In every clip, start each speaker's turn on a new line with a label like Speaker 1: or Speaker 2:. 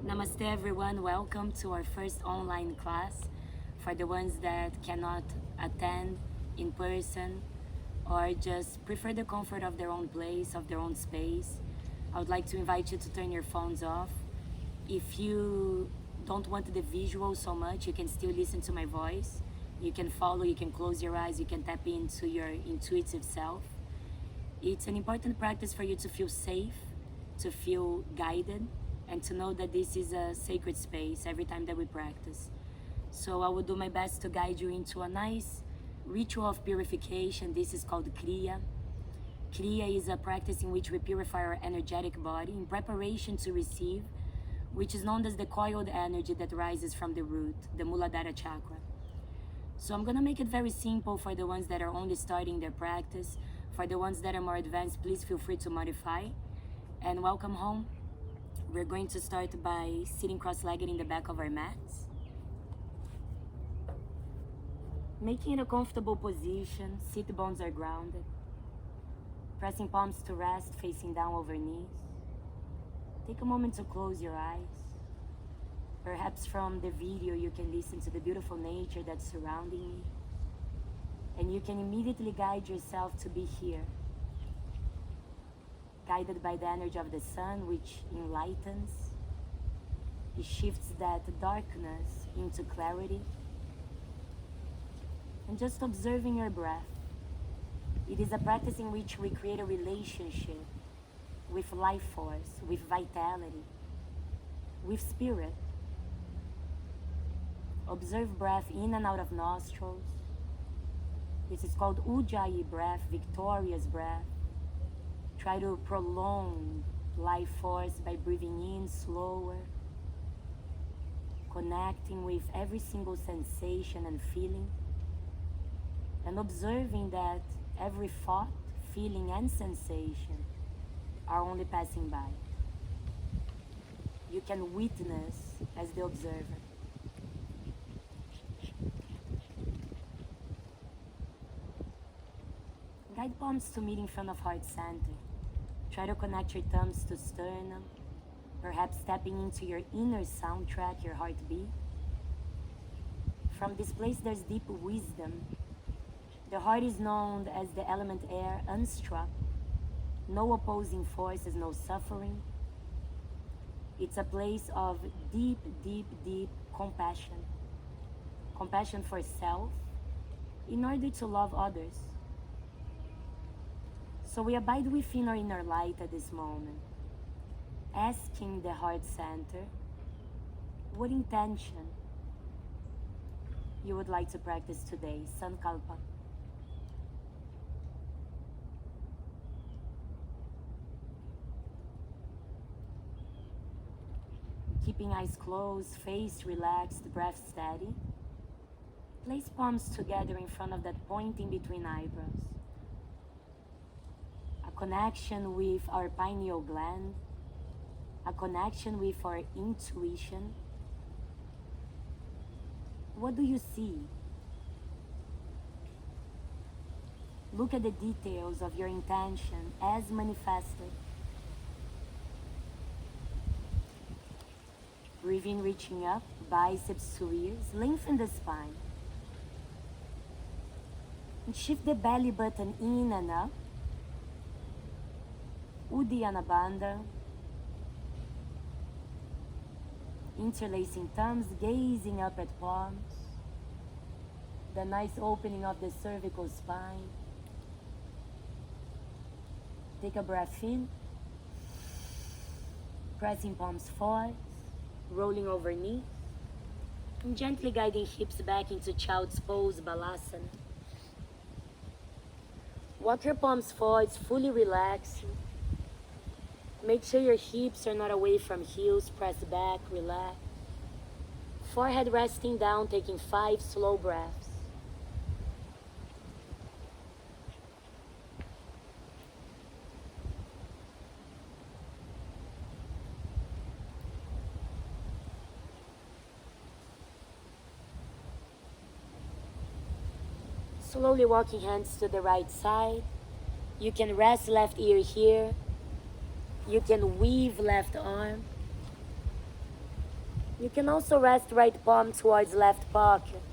Speaker 1: Namaste everyone, welcome to our first online class. For the ones that cannot attend in person or just prefer the comfort of their own place, of their own space, I would like to invite you to turn your phones off. If you don't want the visual so much, you can still listen to my voice. You can follow, you can close your eyes, you can tap into your intuitive self. It's an important practice for you to feel safe, to feel guided, and to know that this is a sacred space every time that we practice. So I will do my best to guide you into a nice ritual of purification. This is called Kriya. Kriya is a practice in which we purify our energetic body in preparation to receive, which is known as the coiled energy that rises from the root, the Muladhara chakra. So I'm gonna make it very simple for the ones that are only starting their practice. For the ones that are more advanced, please feel free to modify. And welcome home. We're going to start by sitting cross-legged in the back of our mats. Making it a comfortable position, sit bones are grounded. Pressing palms to rest, facing down over knees. Take a moment to close your eyes. Perhaps from the video you can listen to the beautiful nature that's surrounding me. And you can immediately guide yourself to be here. Guided by the energy of the sun, which enlightens. It shifts that darkness into clarity. And just observing your breath. It is a practice in which we create a relationship with life force, with vitality, with spirit. Observe breath in and out of nostrils. This is called Ujjayi breath, victorious breath. Try to prolong life force by breathing in slower, connecting with every single sensation and feeling, and observing that every thought, feeling, and sensation are only passing by. You can witness as the observer. Guide palms to meet in front of heart center. Try to connect your thumbs to sternum, perhaps tapping into your inner soundtrack, your heartbeat. From this place there's deep wisdom. The heart is known as the element air, unstruck. No opposing forces, no suffering. It's a place of deep, deep, deep compassion. Compassion for self in order to love others. So we abide within our inner light at this moment, asking the heart center what intention you would like to practice today, Sankalpa. Keeping eyes closed, face relaxed, breath steady. Place palms together in front of that point in between eyebrows. A connection with our pineal gland, a connection with our intuition. What do you see? Look at the details of your intention as manifested. Breathing, reaching up, biceps to ears, lengthen the spine. And shift the belly button in and up. Uddiyana Bandha. Interlacing thumbs, gazing up at palms. The nice opening of the cervical spine. Take a breath in. Pressing palms forward. Rolling over knees. And gently guiding hips back into Child's Pose, Balasana. Walk your palms forwards, fully relaxed. Make sure your hips are not away from heels. Press back, relax. Forehead resting down, taking 5 slow breaths. Slowly walking hands to the right side. You can rest left ear here. You can weave left arm. You can also rest right palm towards left pocket.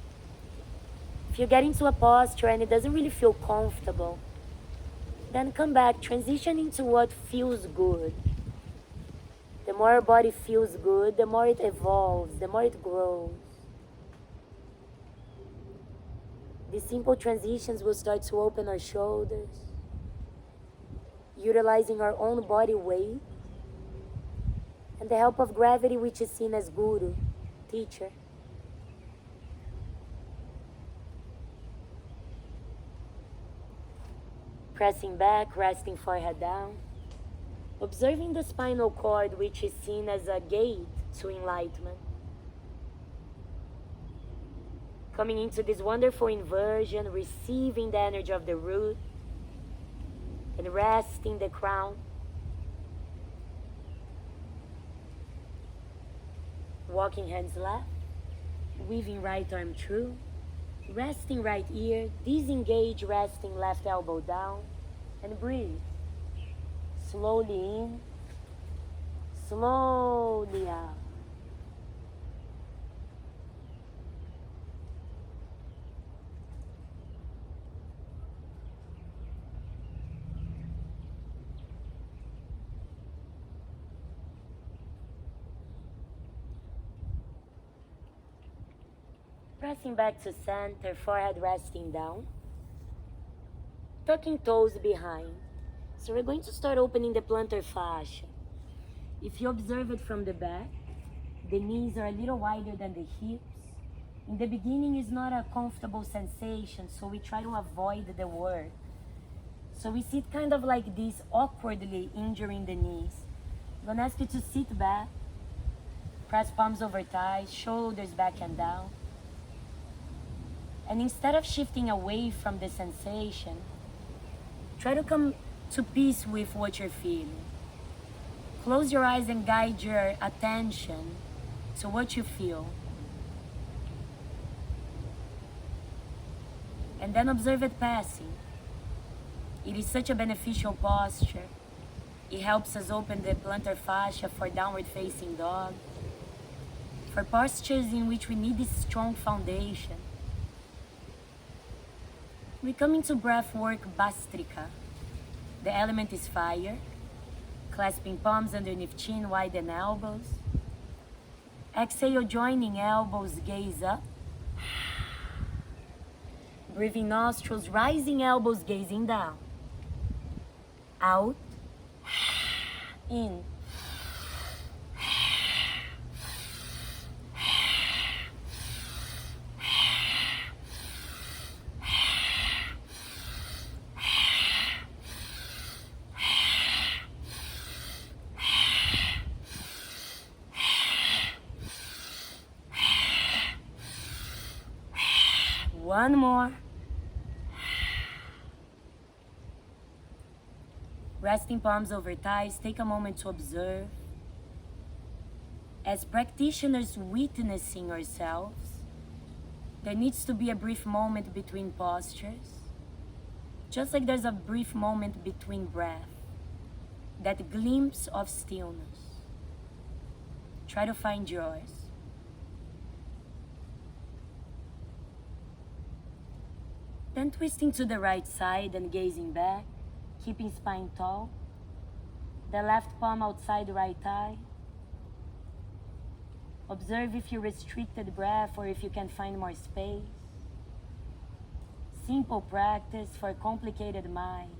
Speaker 1: If you get into a posture and it doesn't really feel comfortable, then come back, transition into what feels good. The more our body feels good, the more it evolves, the more it grows. These simple transitions will start to open our shoulders, utilizing our own body weight and the help of gravity, which is seen as guru, teacher. Pressing back, resting forehead down. Observing the spinal cord, which is seen as a gate to enlightenment. Coming into this wonderful inversion, receiving the energy of the root, and resting the crown. Walking hands left, weaving right arm through, resting right ear, disengage, resting left elbow down, and breathe. Slowly in, slowly out. Pressing back to center, forehead resting down. Tucking toes behind. So we're going to start opening the plantar fascia. If you observe it from the back, the knees are a little wider than the hips. In the beginning, it's not a comfortable sensation, so we try to avoid the work. So we sit kind of like this, awkwardly injuring the knees. I'm gonna ask you to sit back, press palms over thighs, shoulders back and down. And instead of shifting away from the sensation, try to come to peace with what you're feeling. Close your eyes and guide your attention to what you feel. And then observe it passing. It is such a beneficial posture. It helps us open the plantar fascia for downward facing dog, for postures in which we need this strong foundation. We come into Breathwork Bhastrika. The element is fire. Clasping palms underneath chin, widen elbows. Exhale, joining elbows, gaze up. Breathing nostrils, rising elbows, gazing down. Out. In. One more. Resting palms over thighs, take a moment to observe. As practitioners witnessing ourselves, there needs to be a brief moment between postures. Just like there's a brief moment between breath. That glimpse of stillness. Try to find yours. Then twisting to the right side and gazing back, keeping spine tall. The left palm outside right eye. Observe if you restricted breath or if you can find more space. Simple practice for complicated minds.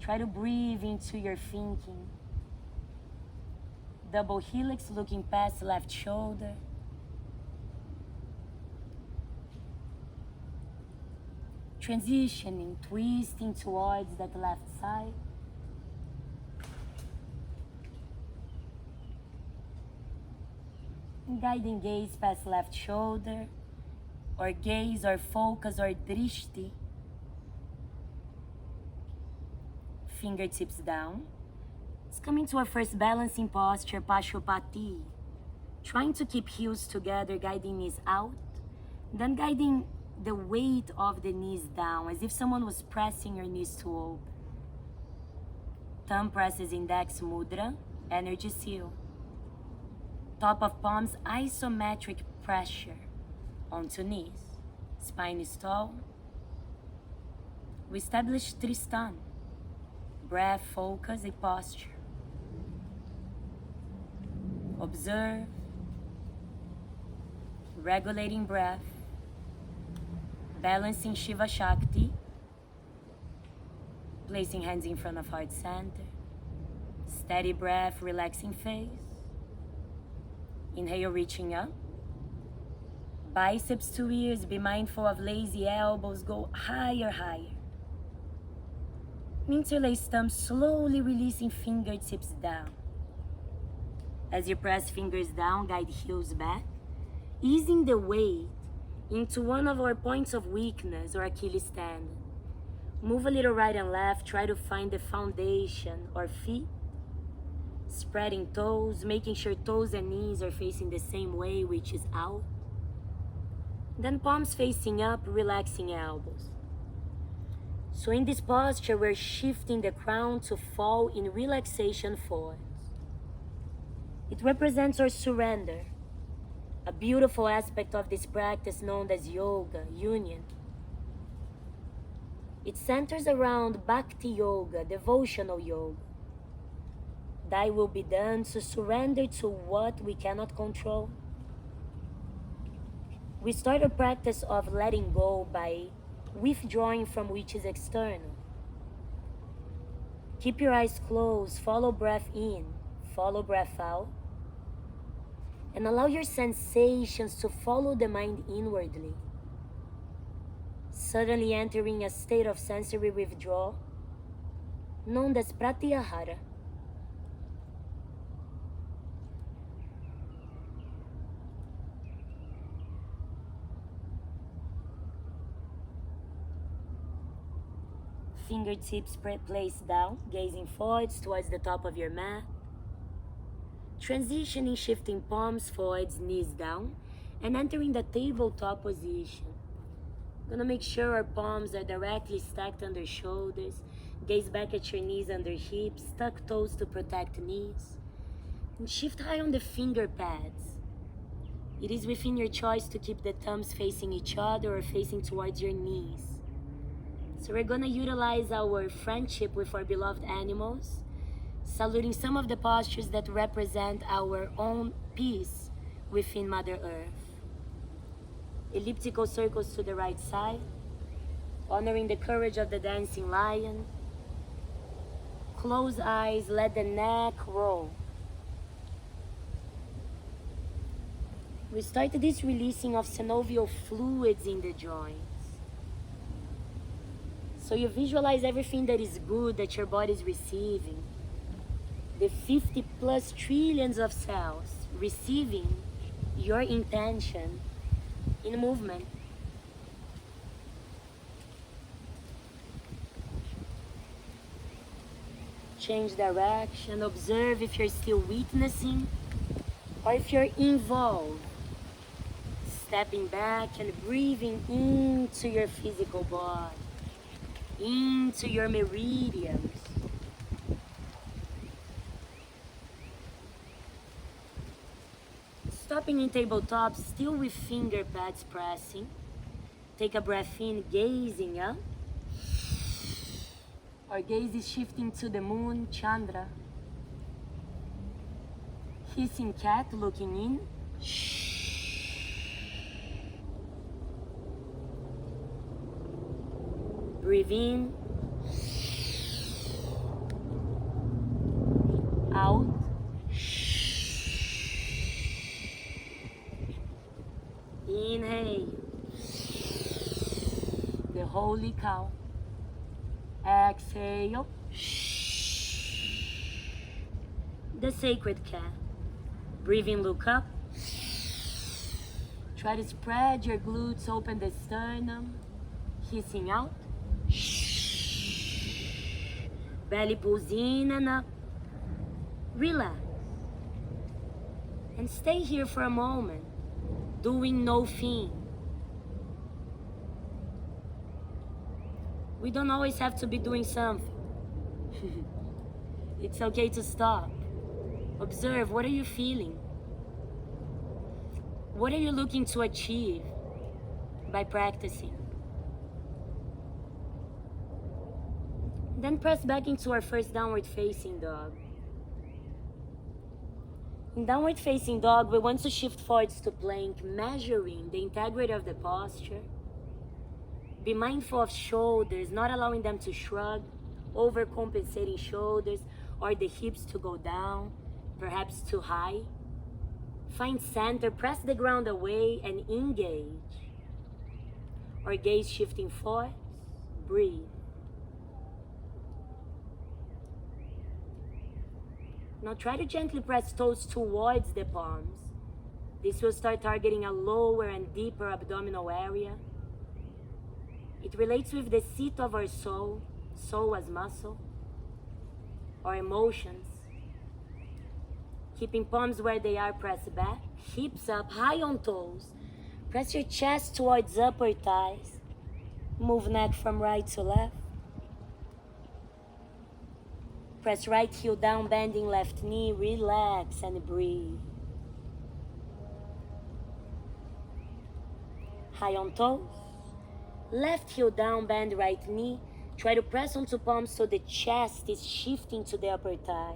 Speaker 1: Try to breathe into your thinking. Double helix looking past left shoulder. Transitioning, twisting towards that left side. Guiding gaze past left shoulder, or gaze, or focus, or drishti. Fingertips down. It's coming to our first balancing posture, Pashupati. Trying to keep heels together, guiding knees out. Then guiding the weight of the knees down, as if someone was pressing your knees to open. Thumb presses index mudra, energy seal. Top of palms, isometric pressure onto knees. Spine is tall. We establish Tristan. Breath, focus, and posture. Observe. Regulating breath. Balancing Shiva Shakti. Placing hands in front of heart center. Steady breath, relaxing face. Inhale, reaching up. Biceps to ears, be mindful of lazy elbows, go higher, higher. Interlace thumbs, slowly releasing fingertips down. As you press fingers down, guide heels back, easing the weight into one of our points of weakness or Achilles tendon. Move a little right and left, try to find the foundation or feet. Spreading toes, making sure toes and knees are facing the same way, which is out. Then palms facing up, relaxing elbows. So in this posture, we're shifting the crown to fall in relaxation forwards. It represents our surrender, a beautiful aspect of this practice known as yoga, union. It centers around bhakti yoga, devotional yoga. Thy will be done, to surrender to what we cannot control. We start a practice of letting go by withdrawing from which is external. Keep your eyes closed, follow breath in, follow breath out, and allow your sensations to follow the mind inwardly. Suddenly entering a state of sensory withdrawal known as pratyahara. Fingertips placed down, gazing forwards towards the top of your mat. Transitioning, shifting palms forwards, knees down, and entering the tabletop position. Gonna make sure our palms are directly stacked under shoulders. Gaze back at your knees under hips, tuck toes to protect knees. And shift high on the finger pads. It is within your choice to keep the thumbs facing each other or facing towards your knees. So we're gonna utilize our friendship with our beloved animals, saluting some of the postures that represent our own peace within Mother Earth. Elliptical circles to the right side, honoring the courage of the dancing lion. Close eyes, let the neck roll. We started this releasing of synovial fluids in the joints. So you visualize everything that is good that your body is receiving. The 50 plus trillions of cells receiving your intention in movement. Change direction, observe if you're still witnessing or if you're involved. Stepping back and breathing into your physical body, into your meridians. Stopping in tabletop, still with finger pads pressing. Take a breath in, gazing up. Our gaze is shifting to the moon, Chandra. Hissing cat, looking in. Breathe in. Out. Inhale. The holy cow. Exhale. The sacred cat. Breathe in, look up. Try to spread your glutes, open the sternum. Hissing out. Belly pulls in and up. Relax. And stay here for a moment, doing no thing. We don't always have to be doing something. It's okay to stop. Observe, what are you feeling? What are you looking to achieve by practicing? Then press back into our first downward facing dog. In downward facing dog, we want to shift forwards to plank, measuring the integrity of the posture. Be mindful of shoulders, not allowing them to shrug, overcompensating shoulders, or the hips to go down, perhaps too high. Find center, press the ground away, and engage. Or gaze shifting forwards, breathe. Now try to gently press toes towards the palms. This will start targeting a lower and deeper abdominal area. It relates with the seat of our soul, soul as muscle, our emotions. Keeping palms where they are, press back, hips up, high on toes. Press your chest towards upper thighs. Move neck from right to left. Press right heel down, bending left knee, relax and breathe. High on toes. Left heel down, bend right knee. Try to press onto palms so the chest is shifting to the upper thigh.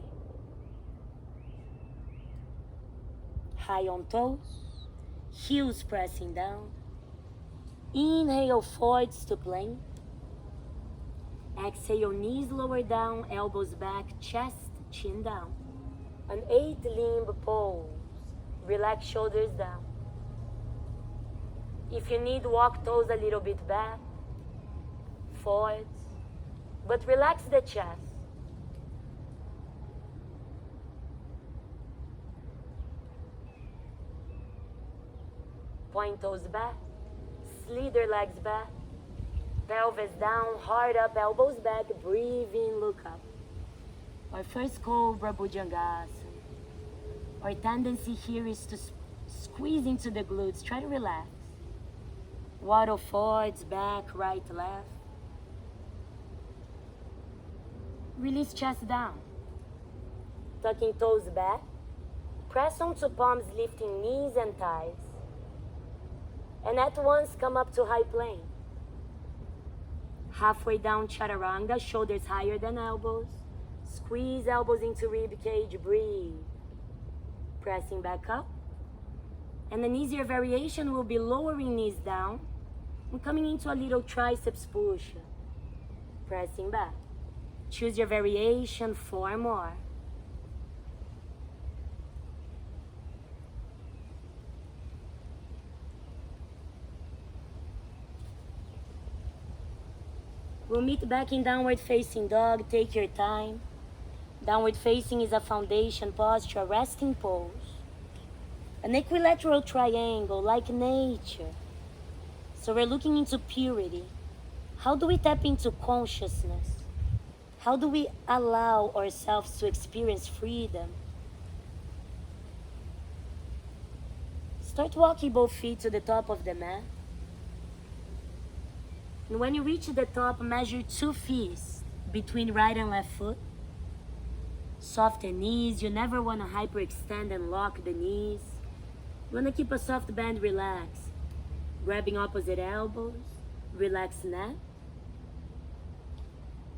Speaker 1: High on toes. Heels pressing down. Inhale forwards to plank. Exhale, knees lower down, elbows back, chest, chin down. An 8-limb pose. Relax shoulders down. If you need, walk toes a little bit back, forwards, but relax the chest. Point toes back, slither legs back. Pelvis down, heart up, elbows back, breathe in, look up. Our first Cobra Bhujangasana. Our tendency here is to squeeze into the glutes. Try to relax. Waddle forwards, back, right, left. Release chest down. Tucking toes back. Press onto palms, lifting knees and thighs. And at once come up to high plank. Halfway down chaturanga, shoulders higher than elbows. Squeeze elbows into rib cage, breathe. Pressing back up. And an easier variation will be lowering knees down and coming into a little triceps push. Pressing back. Choose your variation, 4 more. We'll meet back in downward facing dog. Take your time. Downward facing is a foundation posture, a resting pose. An equilateral triangle like nature. So we're looking into purity. How do we tap into consciousness? How do we allow ourselves to experience freedom? Start walking both feet to the top of the mat. And when you reach the top, measure 2 feet between right and left foot. Soften knees. You never want to hyperextend and lock the knees. You want to keep a soft bend, relax. Grabbing opposite elbows. Relax neck.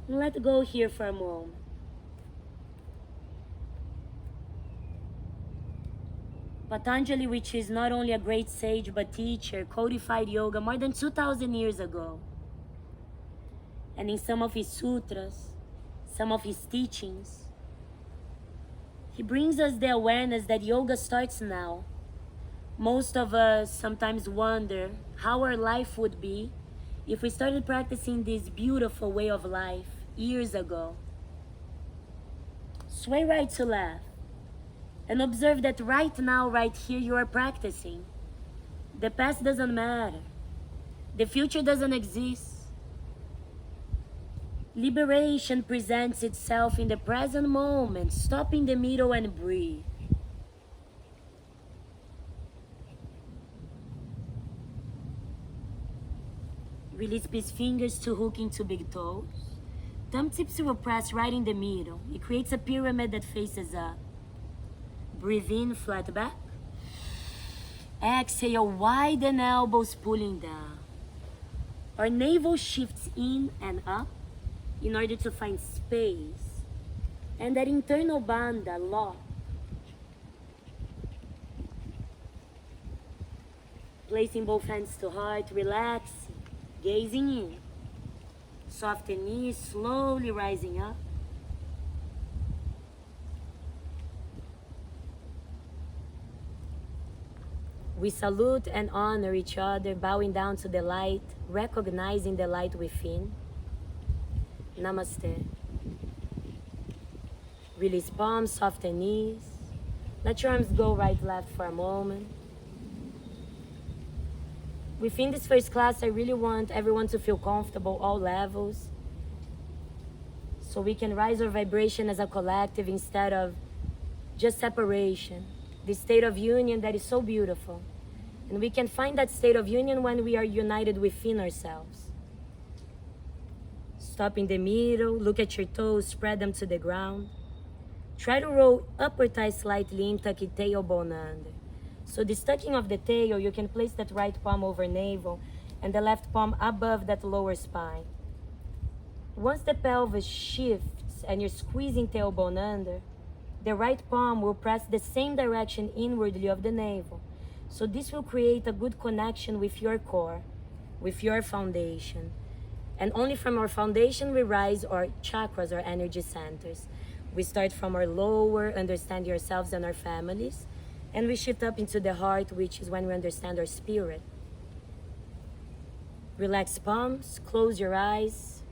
Speaker 1: And let go here for a moment. Patanjali, which is not only a great sage but teacher, codified yoga more than 2,000 years ago. And in some of his sutras, some of his teachings, he brings us the awareness that yoga starts now. Most of us sometimes wonder how our life would be if we started practicing this beautiful way of life years ago. Sway right to left and observe that right now, right here, you are practicing. The past doesn't matter. The future doesn't exist. Liberation presents itself in the present moment. Stop in the middle and breathe. Release peace fingers to hook into big toes. Thumb tips will press right in the middle. It creates a pyramid that faces up. Breathe in, flat back. Exhale, widen elbows, pulling down. Our navel shifts in and up in order to find space. And that internal bandha lock. Placing both hands to heart, relaxing, gazing in. Soften knees, slowly rising up. We salute and honor each other, bowing down to the light, recognizing the light within. Namaste. Release palms, soften knees. Let your arms go right, left for a moment. Within this first class, I really want everyone to feel comfortable, all levels, so we can rise our vibration as a collective instead of just separation. This state of union that is so beautiful. And we can find that state of union when we are united within ourselves. Stop in the middle, look at your toes, spread them to the ground. Try to roll upward thigh slightly in, tuck it tailbone under. So this tucking of the tail, you can place that right palm over navel and the left palm above that lower spine. Once the pelvis shifts and you're squeezing tailbone under, the right palm will press the same direction inwardly of the navel. So this will create a good connection with your core, with your foundation. And only from our foundation we rise our chakras, our energy centers. We start from our lower, understand yourselves and our families. And we shift up into the heart, which is when we understand our spirit. Relax palms, close your eyes.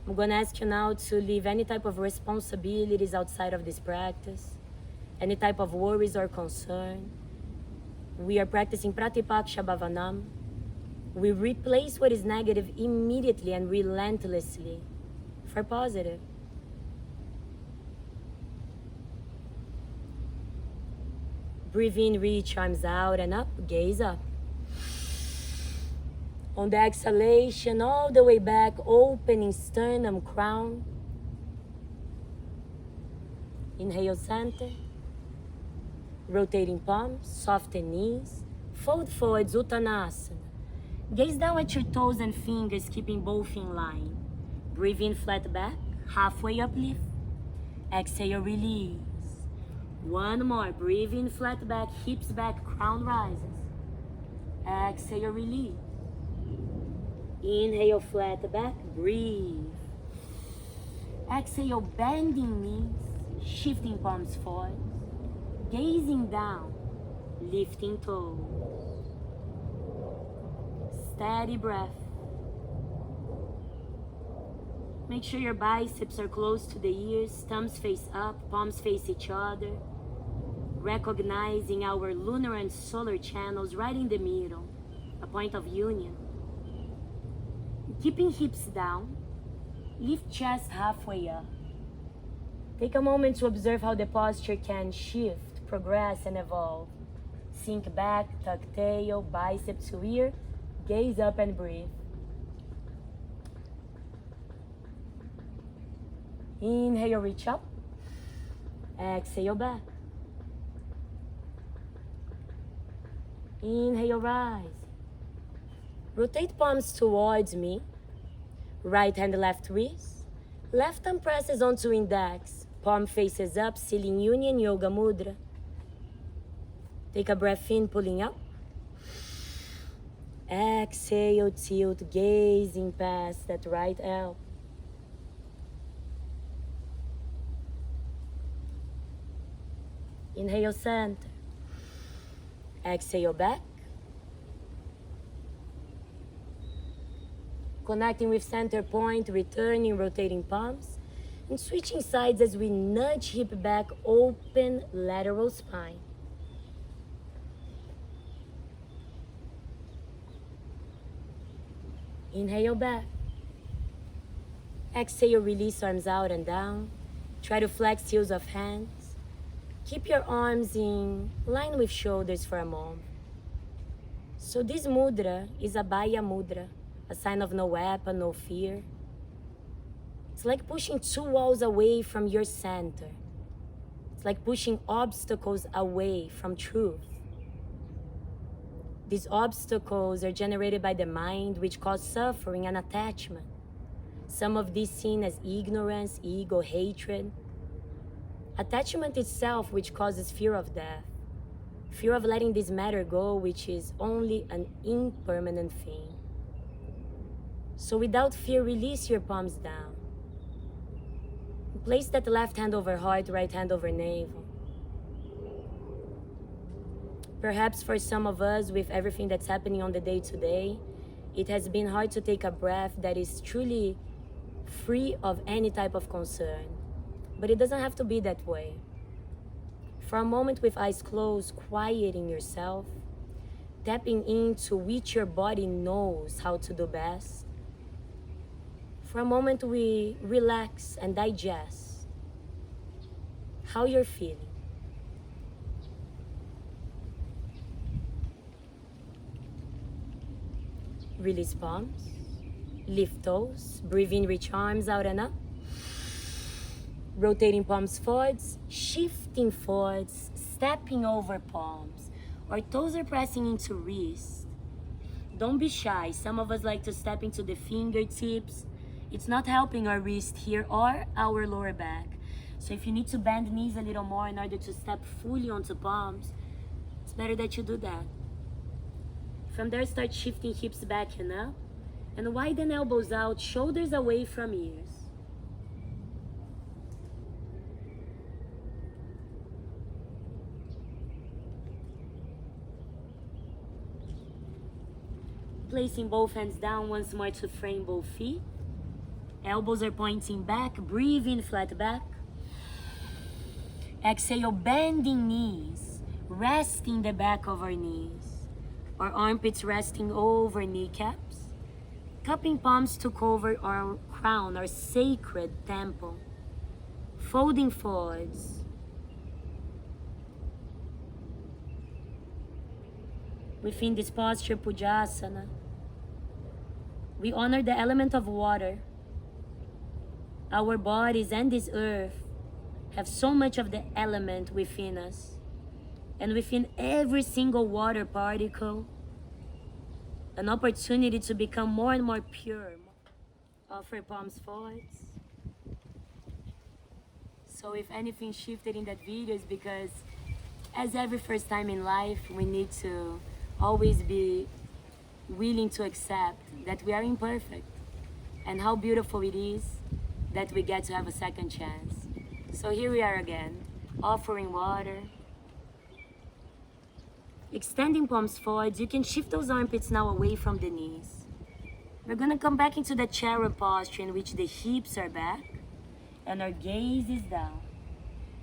Speaker 1: I'm going to ask you now to leave any type of responsibilities outside of this practice, any type of worries or concern. We are practicing Pratipaksha Bhavanam. We replace what is negative immediately and relentlessly for positive. Breathe in, reach arms out and up, gaze up. On the exhalation, all the way back, opening sternum, crown. Inhale, center. Rotating palms, soften knees. Fold forwards, Uttanasana. Gaze down at your toes and fingers, keeping both in line. Breathe in, flat back, halfway uplift. Exhale, release. One more, breathe in, flat back, hips back, crown rises. Exhale, release. Inhale, flat back, breathe. Exhale, bending knees, shifting palms forward. Gazing down, lifting toes. Steady breath. Make sure your biceps are close to the ears, thumbs face up, palms face each other. Recognizing our lunar and solar channels right in the middle, a point of union. Keeping hips down, lift chest halfway up. Take a moment to observe how the posture can shift, progress, and evolve. Sink back, tuck tail, bicep to ear, gaze up and breathe. Inhale, reach up. Exhale, back. Inhale, rise. Rotate palms towards me. Right hand, left wrist. Left arm presses onto index. Palm faces up, ceiling union, yoga mudra. Take a breath in, pulling up. Exhale, tilt, gazing past that right elbow. Inhale, center. Exhale, back. Connecting with center point, returning, rotating palms. And switching sides as we nudge hip back, open lateral spine. Inhale, back. Exhale, release arms out and down. Try to flex heels of hands. Keep your arms in line with shoulders for a moment. So this mudra is Abaya Mudra, a sign of no weapon, no fear. It's like pushing two walls away from your center. It's like pushing obstacles away from truth. These obstacles are generated by the mind, which cause suffering and attachment. Some of these seen as ignorance, ego, hatred. Attachment itself, which causes fear of death. Fear of letting this matter go, which is only an impermanent thing. So without fear, release your palms down. Place that left hand over heart, right hand over navel. Perhaps for some of us, with everything that's happening on the day today, it has been hard to take a breath that is truly free of any type of concern. But it doesn't have to be that way. For a moment with eyes closed, quieting yourself, tapping into which your body knows how to do best. For a moment we relax and digest how you're feeling. Release palms, lift toes, breathe in, reach arms out and up. Rotating palms forwards, shifting forwards, stepping over palms. Our toes are pressing into wrist. Don't be shy. Some of us like to step into the fingertips. It's not helping our wrist here or our lower back. So if you need to bend knees a little more in order to step fully onto palms, it's better that you do that. From there, start shifting hips back and up. And widen elbows out, shoulders away from ears. Placing both hands down once more to frame both feet. Elbows are pointing back, breathe in, flat back. Exhale, bending knees, resting the back of our knees. Our armpits resting over kneecaps. Cupping palms to cover our crown, our sacred temple. Folding forwards. Within this posture, Pujasana, we honor the element of water. Our bodies and this earth have so much of the element within us. And within every single water particle, an opportunity to become more and more pure. Offer palms forwards. So if anything shifted in that video is because as every first time in life, we need to always be willing to accept that we are imperfect and how beautiful it is that we get to have a second chance. So here we are again, offering water. Extending palms forward. You can shift those armpits now away from the knees. We're gonna come back into the cherub posture in which the hips are back and our gaze is down.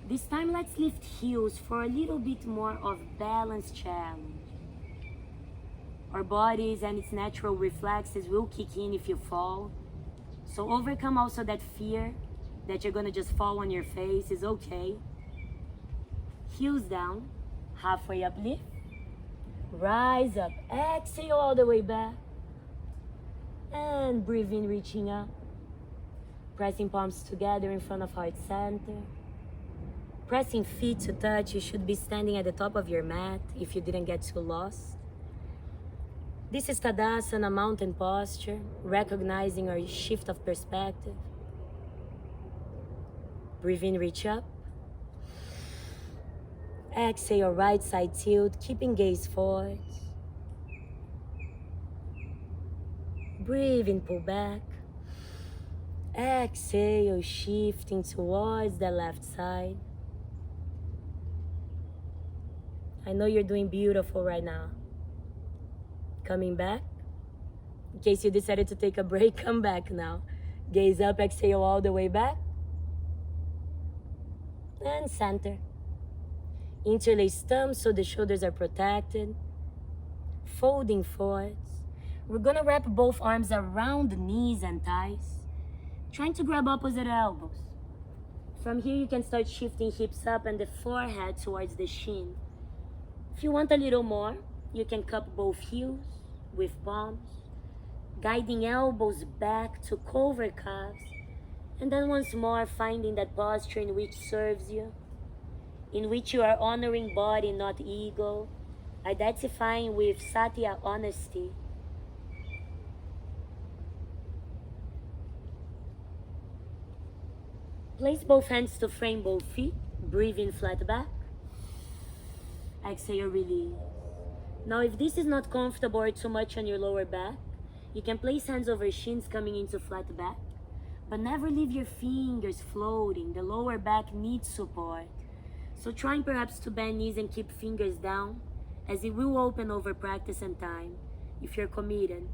Speaker 1: This time let's lift heels for a little bit more of balance challenge. Our bodies and its natural reflexes will kick in if you fall. So overcome also that fear that you're gonna just fall on your face is okay. Heels down, halfway up lift. Rise up, exhale all the way back. And breathe in, reaching up. Pressing palms together in front of heart center. Pressing feet to touch. You should be standing at the top of your mat if you didn't get too lost. This is Tadasana, mountain posture, recognizing our shift of perspective. Breathe in, reach up. Exhale, right side tilt, keeping gaze forward. Breathe in, pull back. Exhale, shifting towards the left side. I know you're doing beautiful right now. Coming back. In case you decided to take a break, come back now. Gaze up, exhale all the way back. And center. Interlace thumbs so the shoulders are protected. Folding forwards. We're gonna wrap both arms around the knees and thighs. Trying to grab opposite elbows. From here you can start shifting hips up and the forehead towards the shin. If you want a little more, You can cup both heels with palms, guiding elbows back to cover calves, and then once more finding that posture in which serves you, in which you are honoring body, not ego, identifying with satya, honesty. Place both hands to frame both feet. Breathe in, flat back. Exhale, release. Now, if this is not comfortable or too much on your lower back, you can place hands over shins coming into flat back, but never leave your fingers floating. The lower back needs support. So trying perhaps to bend knees and keep fingers down, as it will open over practice and time, if you're committed.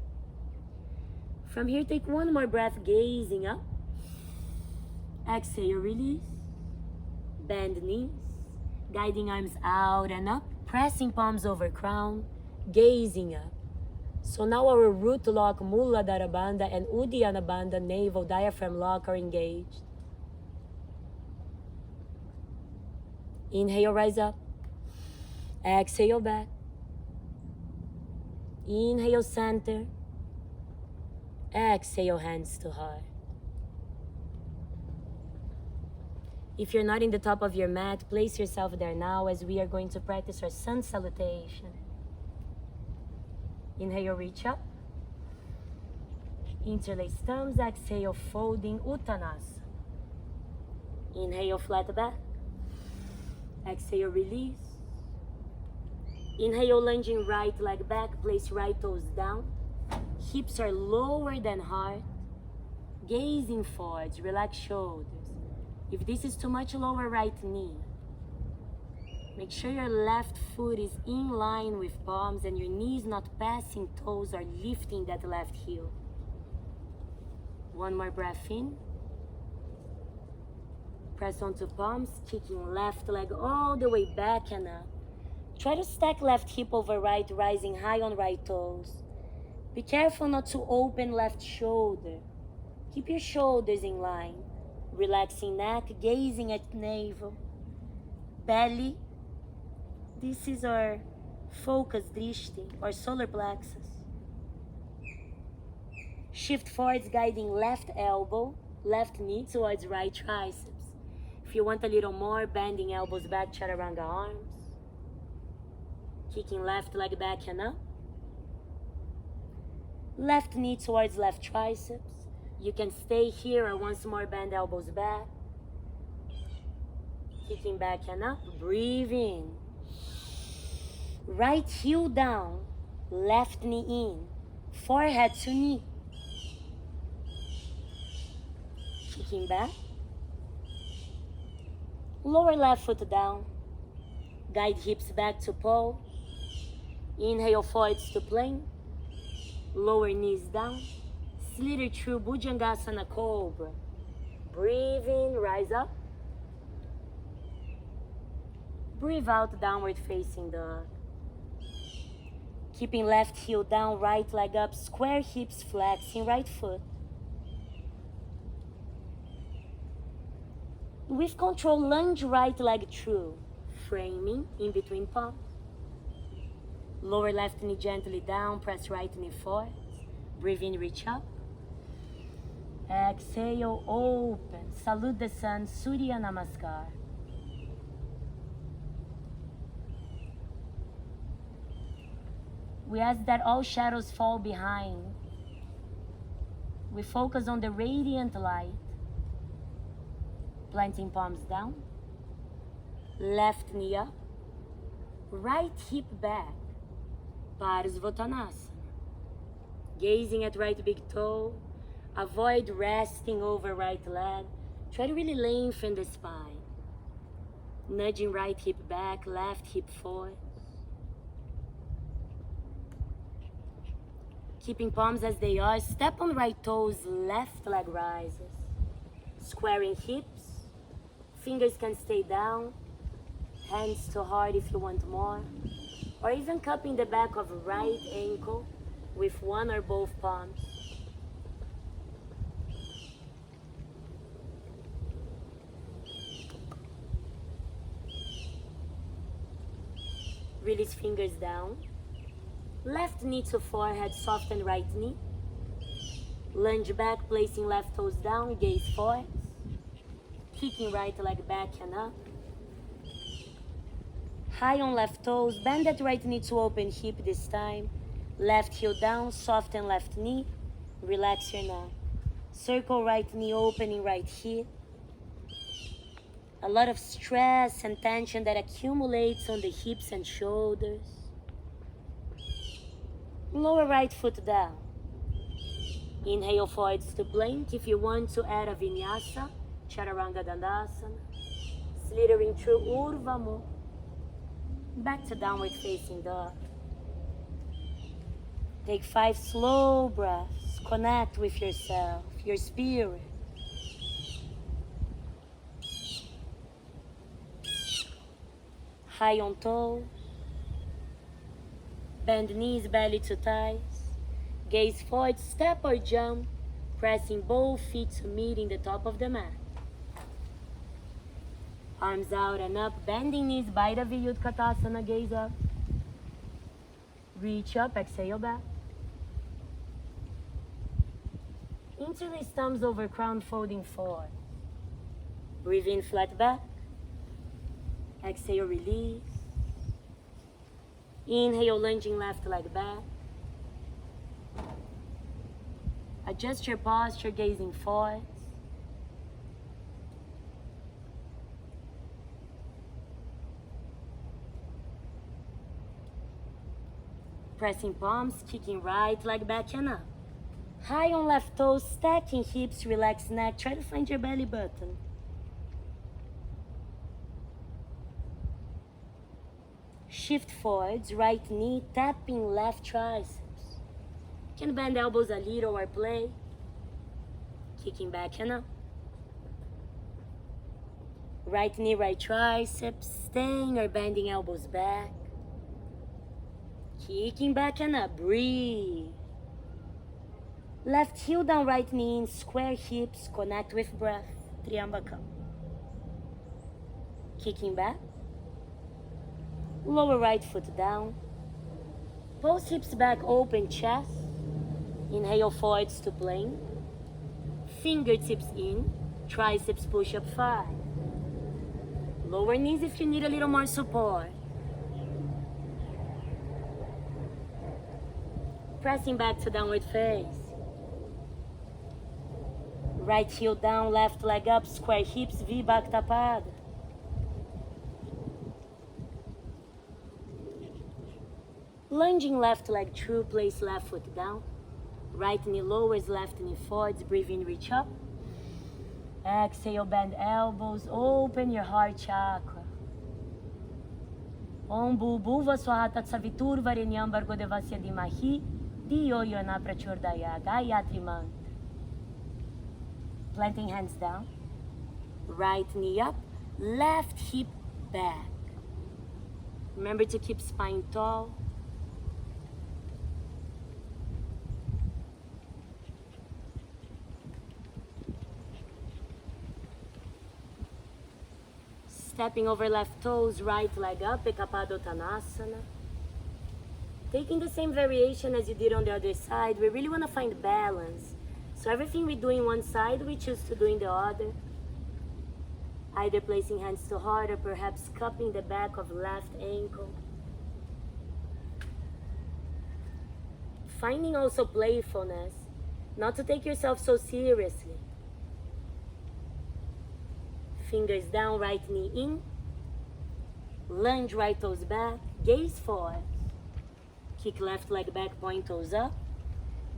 Speaker 1: From here, take one more breath, gazing up. Exhale, release. Bend knees, guiding arms out and up, pressing palms over crown, gazing up. So now our root lock, Muladhara Bandha and Uddiyana Bandha, navel diaphragm lock, are engaged. Inhale, rise up. Exhale, back. Inhale, center. Exhale, hands to heart. If you're not in the top of your mat, place yourself there now as we are going to practice our sun salutation. Inhale, reach up. Interlace thumbs. Exhale, folding Uttanasana. Inhale, flat back. Exhale, release. Inhale, lunging right leg back. Place right toes down. Hips are lower than heart. Gazing forwards. Relax shoulders. If this is too much, lower right knee. Make sure your left foot is in line with palms and your knees not passing toes or lifting that left heel. One more breath in. Press onto palms, kicking left leg all the way back and up. Try to stack left hip over right, rising high on right toes. Be careful not to open left shoulder. Keep your shoulders in line. Relaxing neck, gazing at navel. Belly. This is our focus drishti, or solar plexus. Shift forwards, guiding left elbow, left knee towards right triceps. If you want a little more, bending elbows back, chaturanga arms. Kicking left leg back and up. Left knee towards left triceps. You can stay here or once more bend elbows back. Kicking back and up. Breathe in. Right heel down. Left knee in. Forehead to knee. Kicking back. Lower left foot down. Guide hips back to pole. Inhale forwards to plank. Lower knees down. Slither through Bhujangasana Cobra. Breathe in, rise up. Breathe out, downward facing dog. Keeping left heel down, right leg up, square hips, flexing right foot. With control, lunge right leg through, framing in between palms. Lower left knee gently down, press right knee forward. Breathe in, reach up. Exhale, open. Salute the sun, Surya Namaskar. We ask that all shadows fall behind. We focus on the radiant light. Planting palms down. Left knee up. Right hip back. Parsvottanasana. Gazing at right big toe. Avoid resting over right leg. Try to really lengthen the spine. Nudging right hip back, left hip forward. Keeping palms as they are. Step on right toes, left leg rises. Squaring hips. Fingers can stay down. Hands to heart if you want more. Or even cupping the back of right ankle with one or both palms. Release fingers down. Left knee to forehead, soften right knee. Lunge back, placing left toes down, gaze forwards. Kicking right leg back and up. High on left toes, bend that right knee to open hip this time. Left heel down, soften left knee. Relax your neck. Circle right knee, opening right hip. A lot of stress and tension that accumulates on the hips and shoulders. Lower right foot down. Inhale forwards to plank. If you want to add a vinyasa, chaturanga dandasana. Slithering through Urdhva Mukha. Back to downward facing dog. Take 5 slow breaths. Connect with yourself, your spirit. High on toes. Bend knees, belly to thighs. Gaze forward, step or jump, pressing both feet to meet in the top of the mat. Arms out and up, bending knees, Baita Utkatasana, gaze up. Reach up, exhale back. Interlace thumbs over crown, folding forward. Breathe in, flat back. Exhale, release. Inhale, lunging left leg back. Adjust your posture, gazing forwards. Pressing palms, kicking right leg back and up. High on left toes, stacking hips, relax neck. Try to find your belly button. Shift forwards, right knee, tapping left triceps. You can bend elbows a little or play. Kicking back and up. Right knee, right triceps, staying or bending elbows back. Kicking back and up, breathe. Left heel down, right knee in, square hips, connect with breath, Triambakam. Kicking back. Lower right foot down. Pulse hips back, open chest. Inhale forwards to plank. Fingertips in, triceps push up 5. Lower knees if you need a little more support. Pressing back to downward face. Right heel down, left leg up, square hips, Vibhakta Pada. Lunging left leg through, place left foot down. Right knee lowers, left knee forwards, breathe in, reach up. Exhale, bend elbows, open your heart chakra. Om Bhubhuva Swaha Savitur Varenyam Bhargo Devasya Dhimahi Dhiyo Yona Prachodaya, Gayatri mantra. Planting hands down. Right knee up, left hip back. Remember to keep spine tall. Stepping over left toes, right leg up, Ekapadottanasana. Taking the same variation as you did on the other side, we really want to find balance. So everything we do in one side, we choose to do in the other. Either placing hands to heart or perhaps cupping the back of left ankle. Finding also playfulness, not to take yourself so seriously. Fingers down, right knee in. Lunge right toes back, gaze forward. Kick left leg back, point toes up.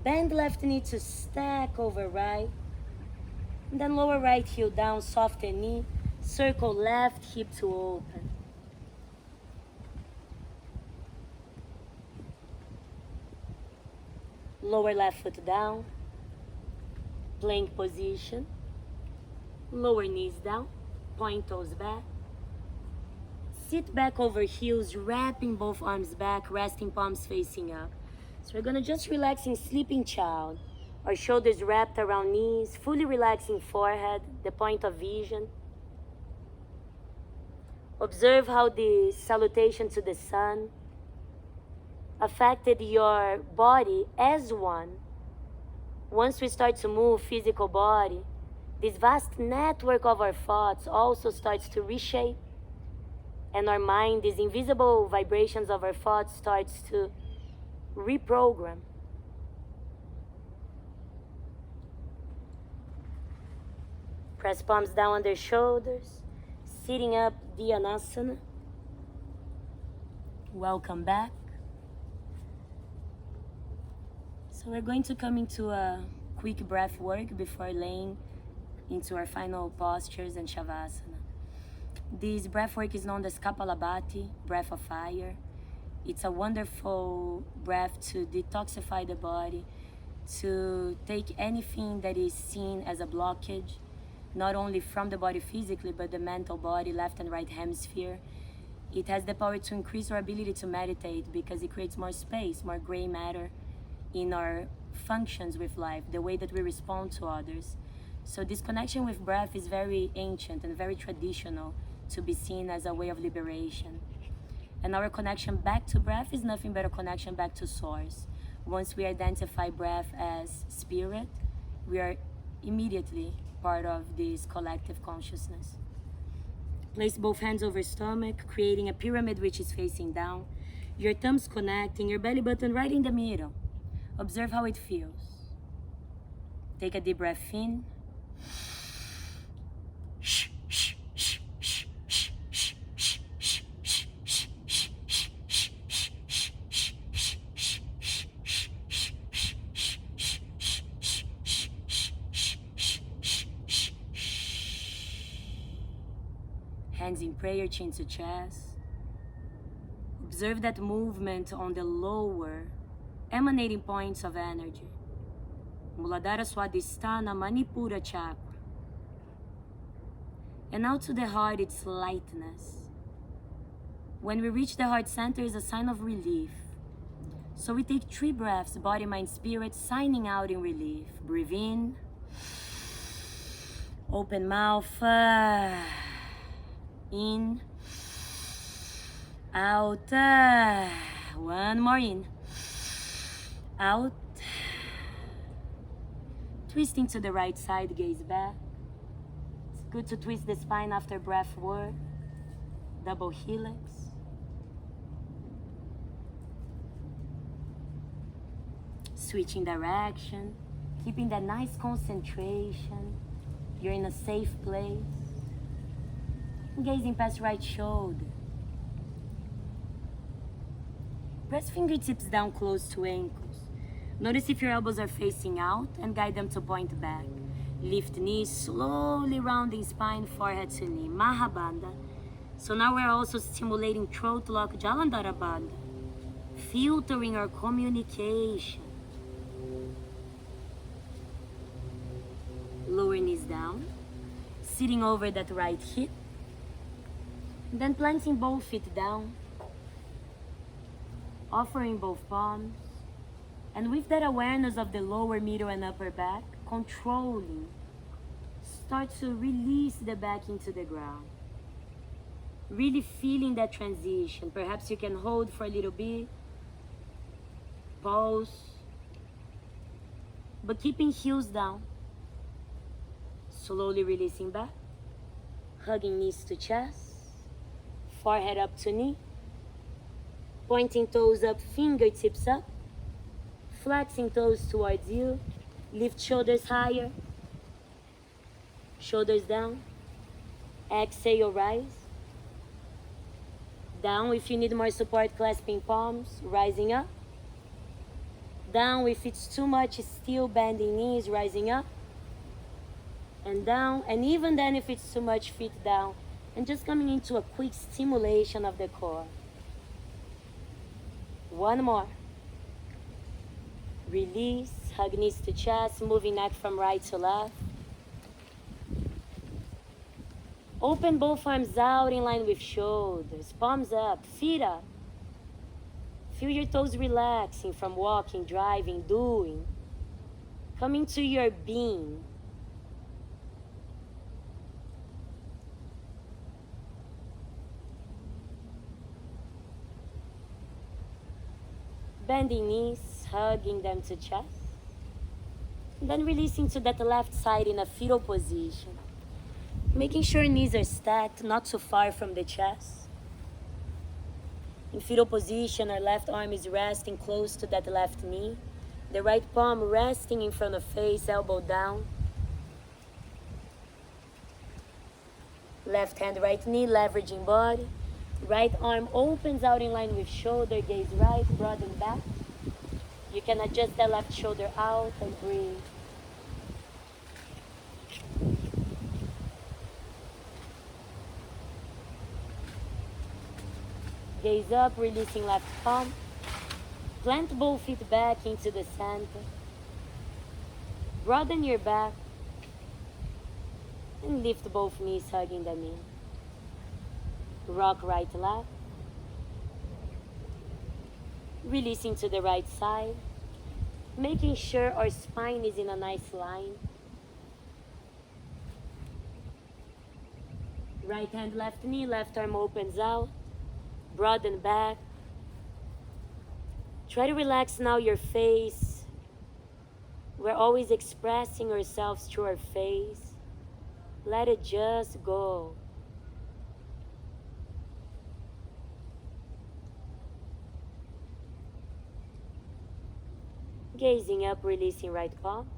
Speaker 1: Bend left knee to stack over right. And then lower right heel down, soften knee. Circle left hip to open. Lower left foot down. Plank position. Lower knees down. Point toes back. Sit back over heels, wrapping both arms back, resting palms facing up. So we're gonna just relax in sleeping child. Our shoulders wrapped around knees, fully relaxing forehead, the point of vision. Observe how the salutation to the sun affected your body as one. Once we start to move physical body, this vast network of our thoughts also starts to reshape, and our mind, these invisible vibrations of our thoughts, starts to reprogram. Press palms down on their shoulders, sitting up, Dhyana. Welcome back. So we're going to come into a quick breath work before laying into our final postures and Shavasana. This breath work is known as Kapalabhati, breath of fire. It's a wonderful breath to detoxify the body, to take anything that is seen as a blockage, not only from the body physically, but the mental body, left and right hemisphere. It has the power to increase our ability to meditate because it creates more space, more gray matter in our functions with life, the way that we respond to others. So this connection with breath is very ancient and very traditional to be seen as a way of liberation. And our connection back to breath is nothing but a connection back to source. Once we identify breath as spirit, we are immediately part of this collective consciousness. Place both hands over stomach, creating a pyramid which is facing down. Your thumbs connecting, your belly button right in the middle. Observe how it feels. Take a deep breath in. Hands in prayer, chin to chest. Observe that movement on the lower emanating points of energy. Muladhara Swadhisthana Manipura chakra. And now to the heart, it's lightness. When we reach the heart center, is a sign of relief. So we take 3 breaths, body, mind, spirit, signing out in relief. Breathe in. Open mouth. In. Out. One more in. Out. Twisting to the right side, gaze back. It's good to twist the spine after breath work. Double helix. Switching direction, keeping that nice concentration. You're in a safe place. Gazing past right shoulder. Press fingertips down close to ankles. Notice if your elbows are facing out and guide them to point back. Lift knees, slowly rounding spine, forehead to knee. Mahabandha. So now we're also stimulating throat lock, Jalandhara Bandha. Filtering our communication. Lower knees down. Sitting over that right hip. And then planting both feet down. Offering both palms. And with that awareness of the lower, middle, and upper back, controlling, start to release the back into the ground. Really feeling that transition. Perhaps you can hold for a little bit. Pause. But keeping heels down. Slowly releasing back. Hugging knees to chest. Forehead up to knee. Pointing toes up, fingertips up. Flexing toes towards you. Lift shoulders higher. Shoulders down. Exhale, rise. Down if you need more support, clasping palms, rising up. Down if it's too much, still bending knees, rising up. And down, and even then if it's too much, feet down. And just coming into a quick stimulation of the core. One more. Release, hug knees to chest, moving neck from right to left. Open both arms out in line with shoulders, palms up, feet up. Feel your toes relaxing from walking, driving, doing. Coming to your being. Bending knees, hugging them to chest. And then releasing to that left side in a fetal position. Making sure knees are stacked, not too far from the chest. In fetal position, our left arm is resting close to that left knee. The right palm resting in front of face, elbow down. Left hand, right knee, leveraging body. Right arm opens out in line with shoulder, gaze right, broaden back. You can adjust the left shoulder out and breathe. Gaze up, releasing left palm. Plant both feet back into the center. Broaden your back. And lift both knees, hugging them in. Rock right, left. Releasing to the right side. Making sure our spine is in a nice line. Right hand, left knee, left arm opens out. Broaden back. Try to relax now your face. We're always expressing ourselves through our face. Let it just go. Gazing up, releasing right palm.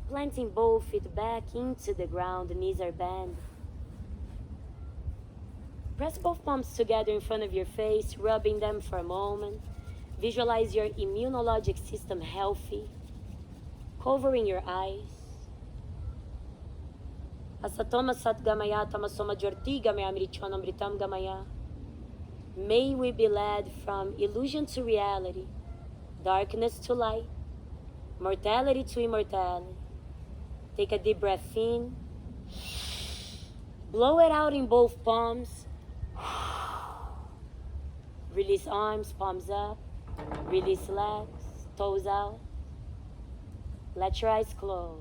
Speaker 1: Planting both feet back into the ground, knees are bent. Press both palms together in front of your face, rubbing them for a moment. Visualize your immunologic system healthy, covering your eyes. Asatoma sat gamaya tamasoma jorti gamaya mrichonam ritam gamaya. May we be led from illusion to reality, darkness to light, mortality to immortality. Take a deep breath in. Blow it out in both palms. Release arms, palms up. Release legs, toes out. Let your eyes close.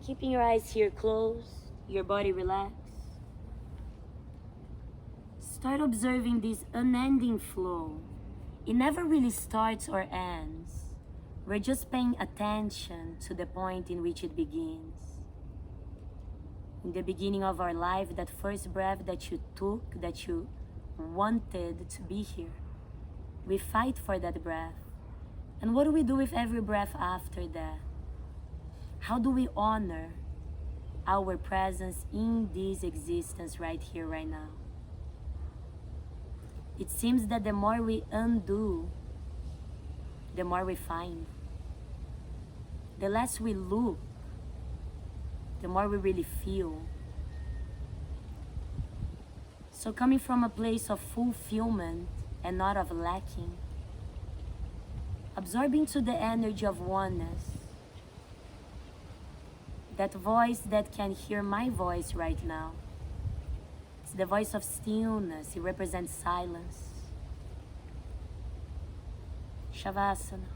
Speaker 1: Keeping your eyes here closed, your body relaxed. Start observing this unending flow. It never really starts or ends. We're just paying attention to the point in which it begins. In the beginning of our life, that first breath that you took, that you wanted to be here, we fight for that breath. And what do we do with every breath after that? How do we honor our presence in this existence right here, right now? It seems that the more we undo, the more we find. The less we look, the more we really feel. So coming from a place of fulfillment and not of lacking, absorbing to the energy of oneness, that voice that can hear my voice right now. It's the voice of stillness. It represents silence. Shavasana.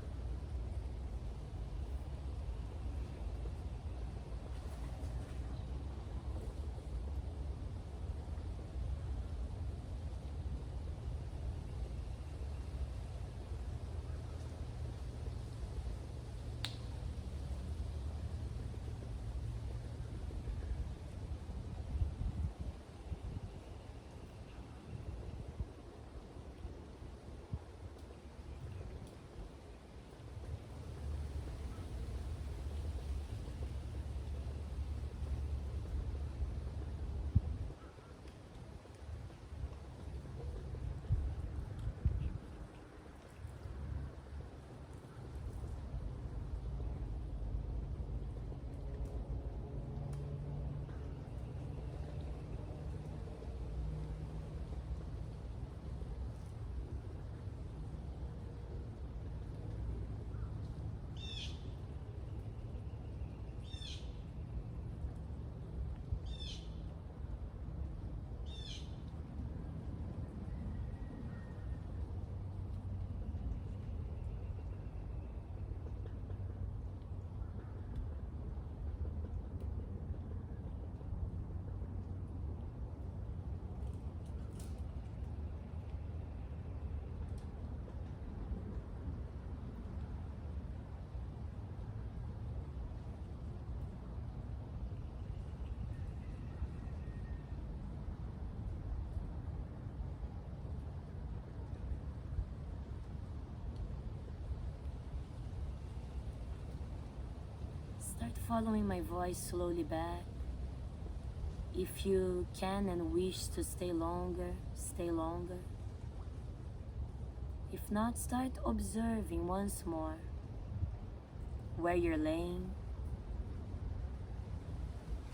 Speaker 1: Start following my voice slowly back. If you can and wish to stay longer, stay longer. If not, start observing once more where you're laying,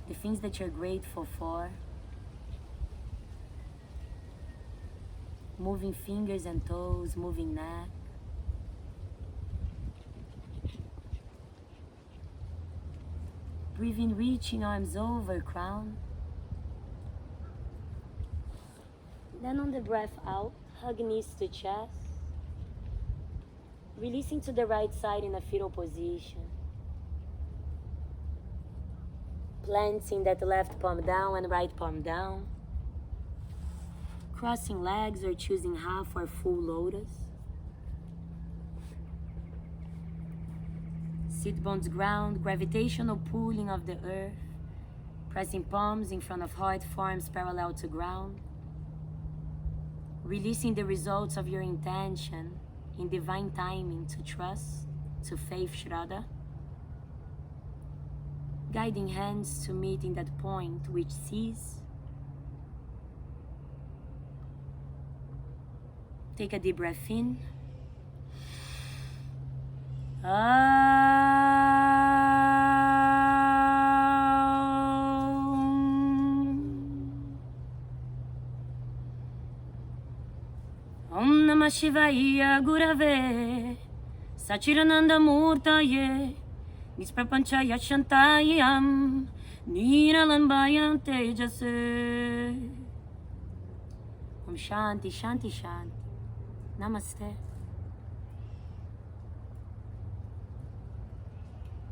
Speaker 1: the things that you're grateful for, moving fingers and toes, moving neck. Breathing, reaching arms over crown. Then on the breath out, hug knees to chest. Releasing to the right side in a fetal position. Planting that left palm down and right palm down. Crossing legs or choosing half or full lotus. Sit bones ground, gravitational pulling of the earth. Pressing palms in front of heart, forms parallel to ground. Releasing the results of your intention in divine timing to trust, to faith, Shraddha. Guiding hands to meet in that point which sees. Take a deep breath in. Om Namah Shivaya Gurave Sachirananda Murtaye Nisprapanchaya Shantayam Niralambayam Tejase. Om Shanti Shanti Shanti. Namaste.